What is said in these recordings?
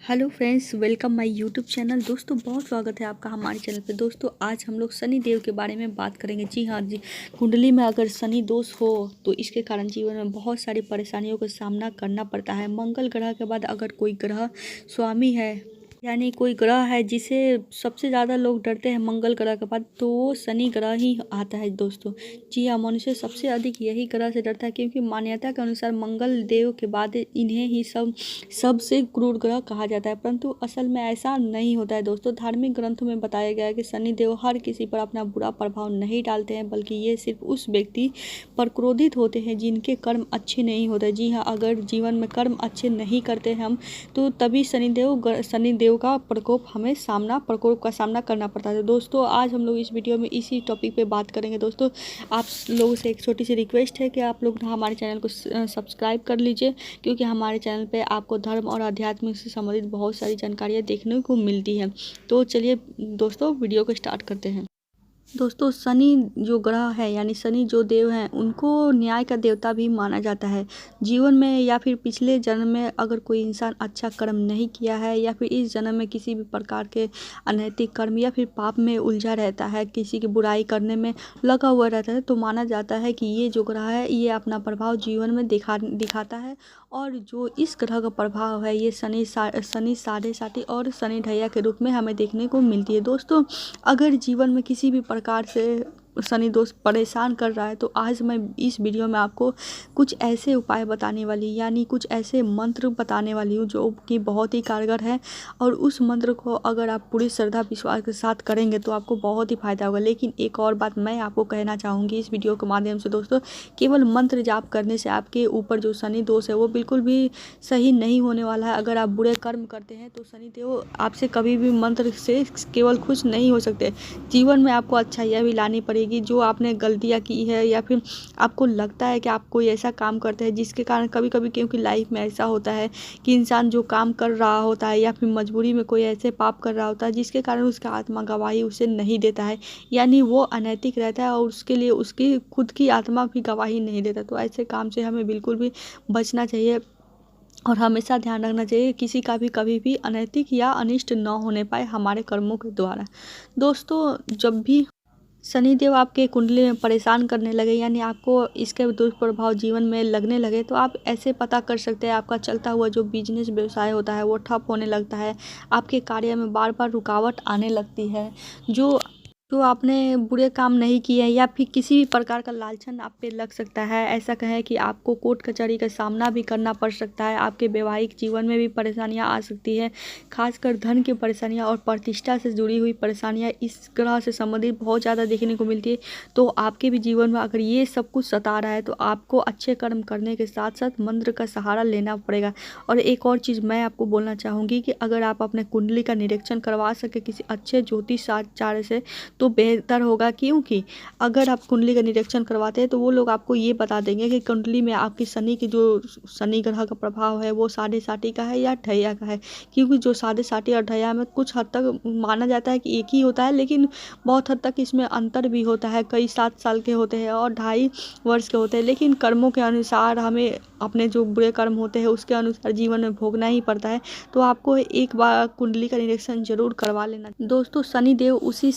Hello friends, welcome my YouTube channel. दोस्तों, बहुत स्वागत है आपका हमारे चैनल पे। दोस्तों, आज हम लोग शनि देव के बारे में बात करेंगे। जी हाँ जी, कुंडली में अगर शनि दोष हो तो इसके कारण जीवन में बहुत सारी परेशानियों का सामना करना पड़ता है। मंगल ग्रह के बाद अगर कोई ग्रह स्वामी है, यानी कोई ग्रह है जिसे सबसे ज़्यादा लोग डरते हैं मंगल ग्रह के बाद, तो वो शनि ग्रह ही आता है दोस्तों। जी हाँ, मनुष्य सबसे अधिक यही ग्रह से डरता है, क्योंकि मान्यता के अनुसार मंगल देव के बाद इन्हें ही सबसे क्रूर ग्रह कहा जाता है। परंतु असल में ऐसा नहीं होता है दोस्तों। धार्मिक ग्रंथों में बताया गया है कि शनि देव हर किसी पर अपना बुरा प्रभाव नहीं डालते हैं, बल्कि ये सिर्फ उस व्यक्ति पर क्रोधित होते हैं जिनके कर्म अच्छे नहीं होते। जी हाँ, अगर जीवन में कर्म अच्छे नहीं करते हम, तो तभी शनिदेव का प्रकोप का सामना करना पड़ता है। दोस्तों, आज हम लोग इस वीडियो में इसी टॉपिक पे बात करेंगे। दोस्तों, आप लोगों से एक छोटी सी रिक्वेस्ट है कि आप लोग हमारे चैनल को सब्सक्राइब कर लीजिए, क्योंकि हमारे चैनल पे आपको धर्म और आध्यात्मिक से संबंधित बहुत सारी जानकारियाँ देखने को मिलती है। तो चलिए दोस्तों, वीडियो को स्टार्ट करते हैं। दोस्तों, शनि जो ग्रह है, यानी शनि जो देव हैं, उनको न्याय का देवता भी माना जाता है। जीवन में या फिर पिछले जन्म में अगर कोई इंसान अच्छा कर्म नहीं किया है, या फिर इस जन्म में किसी भी प्रकार के अनैतिक कर्म या फिर पाप में उलझा रहता है, किसी की बुराई करने में लगा हुआ रहता है, तो माना जाता है कि ये जो ग्रह है ये अपना प्रभाव जीवन में दिखाता है। और जो इस ग्रह का प्रभाव है, ये शनि साढ़े साथी और शनि ढैया के रूप में हमें देखने को मिलती है। दोस्तों, अगर जीवन में किसी भी प्रकार से शनि दोष परेशान कर रहा है, तो आज मैं इस वीडियो में आपको कुछ ऐसे उपाय बताने वाली, यानी कुछ ऐसे मंत्र बताने वाली हूँ जो कि बहुत ही कारगर है। और उस मंत्र को अगर आप पूरी श्रद्धा विश्वास के साथ करेंगे तो आपको बहुत ही फायदा होगा। लेकिन एक और बात मैं आपको कहना चाहूँगी इस वीडियो के माध्यम से दोस्तों, केवल मंत्र जाप करने से आपके ऊपर जो शनि दोष है वो बिल्कुल भी सही नहीं होने वाला है। अगर आप बुरे कर्म करते हैं तो शनिदेव आपसे कभी भी मंत्र से केवल खुश नहीं हो सकते। जीवन में आपको अच्छाइयाँ भी लानी पड़ेगी। जो आपने गलतियाँ की है, या फिर आपको लगता है कि आप कोई ऐसा काम करते हैं जिसके कारण कभी कभी, क्योंकि लाइफ में ऐसा होता है कि इंसान जो काम कर रहा होता है या फिर मजबूरी में कोई ऐसे पाप कर रहा होता है जिसके कारण उसका आत्मा गवाही उसे नहीं देता है, यानी वो अनैतिक रहता है और उसके लिए उसकी खुद की आत्मा भी गवाही नहीं देता। तो ऐसे काम से हमें बिल्कुल भी बचना चाहिए और हमेशा ध्यान रखना चाहिए किसी का भी कभी भी अनैतिक या अनिष्ट न होने पाए हमारे कर्मों के द्वारा। दोस्तों, जब भी शनिदेव आपके कुंडली में परेशान करने लगे, यानी आपको इसके दुष्प्रभाव जीवन में लगने लगे, तो आप ऐसे पता कर सकते हैं आपका चलता हुआ जो बिजनेस व्यवसाय होता है वो ठप होने लगता है, आपके कार्य में बार बार रुकावट आने लगती है, जो आपने बुरे काम नहीं किए हैं, या फिर किसी भी प्रकार का लालचन आप पे लग सकता है। ऐसा कहें कि आपको कोर्ट कचहरी का सामना भी करना पड़ सकता है। आपके वैवाहिक जीवन में भी परेशानियां आ सकती है, खासकर धन की परेशानियां और प्रतिष्ठा से जुड़ी हुई परेशानियां इस ग्रह से संबंधित बहुत ज़्यादा देखने को मिलती है। तो आपके भी जीवन में अगर ये सब कुछ सता रहा है तो आपको अच्छे कर्म करने के साथ साथ मंत्र का सहारा लेना पड़ेगा। और एक और चीज़ मैं आपको बोलना चाहूँगी कि अगर आप अपने कुंडली का निरीक्षण करवा सके किसी अच्छे ज्योतिषाचार्य से तो बेहतर होगा, क्योंकि अगर आप कुंडली का निरीक्षण करवाते हैं तो वो लोग आपको ये बता देंगे कि कुंडली में आपकी शनि ग्रह का प्रभाव है वो साढ़े साती का है या ढैया का है। क्योंकि जो साढ़े साती और ढैया में कुछ हद तक माना जाता है कि एक ही होता है, लेकिन बहुत हद तक इसमें अंतर भी होता है। कई 7 साल के होते हैं और 2.5 वर्ष के होते हैं, लेकिन कर्मों के अनुसार हमें अपने जो बुरे कर्म होते हैं उसके अनुसार जीवन में भोगना ही पड़ता है। तो आपको एक बार कुंडली का निरीक्षण जरूर करवा लेना। दोस्तों, शनिदेव उसी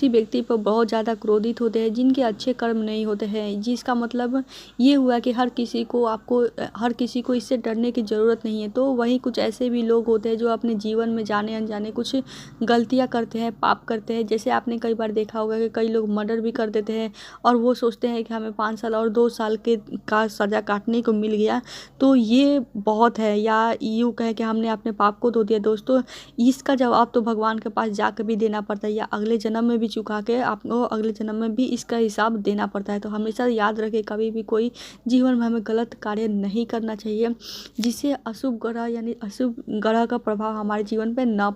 व्यक्ति पर बहुत ज़्यादा क्रोधित होते हैं जिनके अच्छे कर्म नहीं होते हैं, जिसका मतलब ये हुआ कि हर किसी को इससे डरने की ज़रूरत नहीं है। तो वहीं कुछ ऐसे भी लोग होते हैं जो अपने जीवन में जाने अनजाने कुछ गलतियां करते हैं, पाप करते हैं। जैसे आपने कई बार देखा होगा कि कई लोग मर्डर भी कर देते हैं और वो सोचते हैं कि हमें 5 साल और 2 साल का सज़ा काटने को मिल गया, तो ये बहुत है, या यूँ कहें कि हमने अपने पाप को धो दिया। दोस्तों, इसका जवाब तो भगवान के पास जाकर भी देना पड़ता है, या अगले जन्म में भी चुका के आपको अगले जन्म में भी इसका हिसाब देना पड़ता है। तो हमेशा याद रखें, कभी भी कोई जीवन में हमें गलत कार्य नहीं करना चाहिए जिससे अशुभ ग्रह यानी अशुभ ग्रह का प्रभाव हमारे जीवन पे ना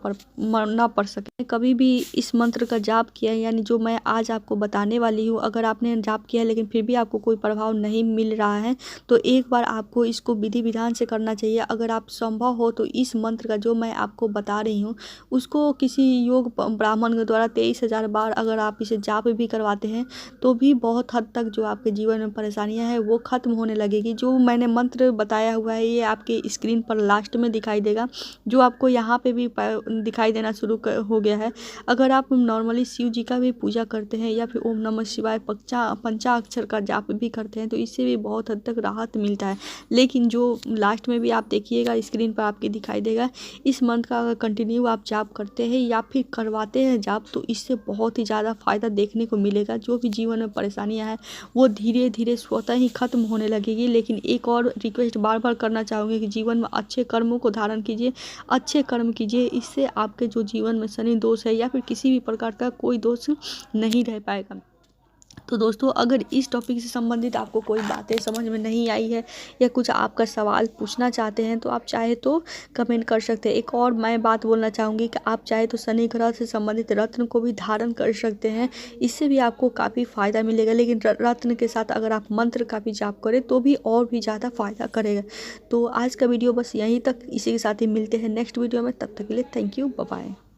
पड़ सके। कभी भी इस मंत्र का जाप किया है, यानी जो मैं आज आपको बताने वाली हूँ, अगर आपने जाप किया है लेकिन फिर भी आपको कोई प्रभाव नहीं मिल रहा है, तो एक बार आपको इसको विधि विधान से करना चाहिए। अगर आप संभव हो तो इस मंत्र का जो मैं आपको बता रही हूँ उसको किसी योग ब्राह्मण के द्वारा 23,000 बार अगर आप इसे जाप भी करवाते हैं तो भी बहुत हद तक जो आपके जीवन में परेशानियां हैं वो ख़त्म होने लगेगी। जो मैंने मंत्र बताया हुआ है ये आपके स्क्रीन पर लास्ट में दिखाई देगा, जो आपको यहाँ पे भी दिखाई देना शुरू हो गया है। अगर आप नॉर्मली शिव जी का भी पूजा करते हैं या फिर ओम नमः शिवाय पंचाक्षर का जाप भी करते हैं तो इससे भी बहुत हद तक राहत मिलता है। लेकिन जो लास्ट में भी आप देखिएगा स्क्रीन पर आपके दिखाई देगा, इस मंत्र का अगर कंटिन्यू आप जाप करते हैं या फिर करवाते हैं जाप तो इससे बहुत ही ज़्यादा फ़ायदा देखने को मिलेगा। जो भी जीवन में परेशानियां हैं वो धीरे धीरे स्वतः ही खत्म होने लगेगी। लेकिन एक और रिक्वेस्ट बार बार करना चाहूँगी कि जीवन में अच्छे कर्मों को धारण कीजिए, अच्छे कर्म कीजिए। इससे आपके जो जीवन में शनि दोष है या फिर किसी भी प्रकार का कोई दोष नहीं रह पाएगा। तो दोस्तों अगर इस टॉपिक से संबंधित आपको कोई बातें समझ में नहीं आई है या कुछ आपका सवाल पूछना चाहते हैं तो आप चाहे तो कमेंट कर सकते हैं। एक और मैं बात बोलना चाहूँगी कि आप चाहे तो शनि ग्रह से संबंधित रत्न को भी धारण कर सकते हैं, इससे भी आपको काफ़ी फ़ायदा मिलेगा। लेकिन रत्न के साथ अगर आप मंत्र का भी जाप करें तो भी और भी ज़्यादा फ़ायदा करेगा। तो आज का वीडियो बस यहीं तक, इसी के साथ ही मिलते हैं नेक्स्ट वीडियो में। तब तक के लिए थैंक यू, बाय बाय।